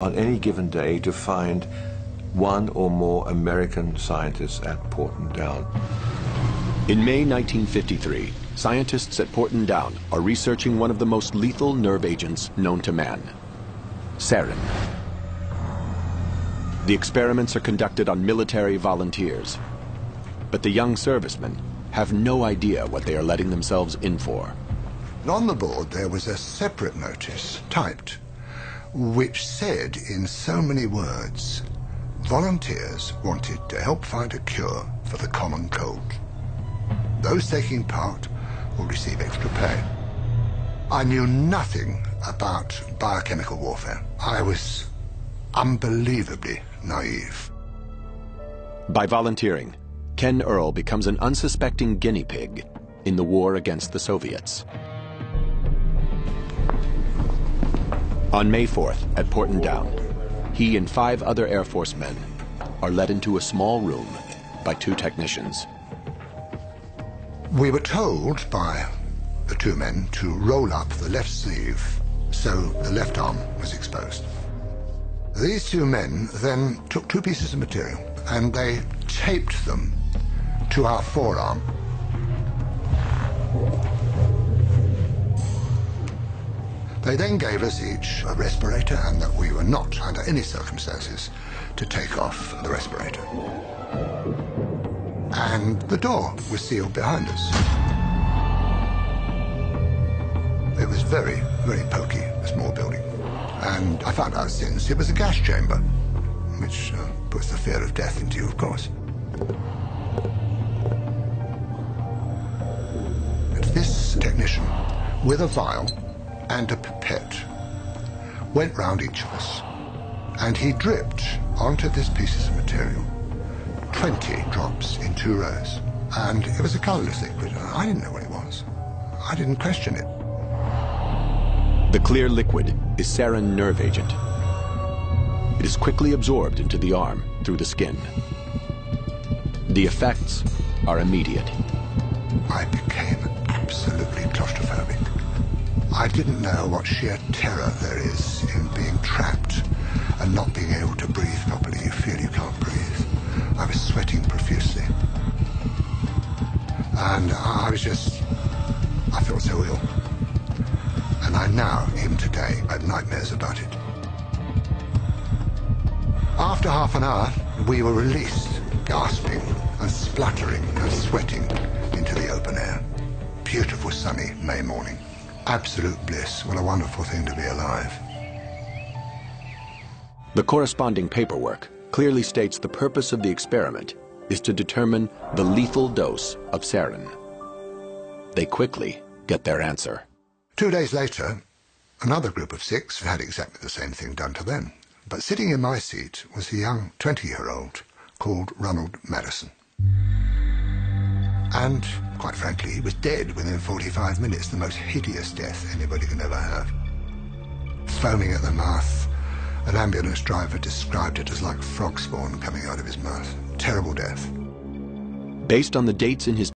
on any given day to find one or more American scientists at Porton Down. In May 1953, scientists at Porton Down are researching one of the most lethal nerve agents known to man, sarin. The experiments are conducted on military volunteers, but the young servicemen have no idea what they are letting themselves in for. On the board there was a separate notice, typed, which said in so many words, volunteers wanted to help find a cure for the common cold. Those taking part will receive extra pay. I knew nothing about biochemical warfare. I was unbelievably naive. By volunteering, Ken Earl becomes an unsuspecting guinea pig in the war against the Soviets. On May 4th at Porton Down, he and 5 other Air Force men are led into a small room by 2 technicians. We were told by the 2 men to roll up the left sleeve so the left arm was exposed. These 2 men then took 2 pieces of material and they taped them to our forearm. They then gave us each a respirator and that we were not, under any circumstances, to take off the respirator. And the door was sealed behind us. It was very, very poky, a small building. And I found out since it was a gas chamber, which puts the fear of death into you, of course. This technician, with a vial and a pipette, went round each of us, and he dripped onto these pieces of material 20 drops in 2 rows. And it was a colourless liquid. I didn't know what it was. I didn't question it. The clear liquid is sarin nerve agent. It is quickly absorbed into the arm through the skin. The effects are immediate. I became absolutely claustrophobic. I didn't know what sheer terror there is in being trapped and not being able to breathe properly. You feel you can't breathe. I was sweating profusely. And I felt so ill. And I now, even today, have nightmares about it. After half an hour, we were released, gasping and spluttering and sweating into the open air. Beautiful sunny May morning. Absolute bliss. What a wonderful thing to be alive. The corresponding paperwork clearly states the purpose of the experiment is to determine the lethal dose of sarin. They quickly get their answer. 2 days later, another group of 6 had exactly the same thing done to them. But sitting in my seat was a young 20-year-old called Ronald Madison. And, quite frankly, he was dead within 45 minutes, the most hideous death anybody can ever have. Foaming at the mouth, an ambulance driver described it as like frog spawn coming out of his mouth. Terrible death. Based on the dates in his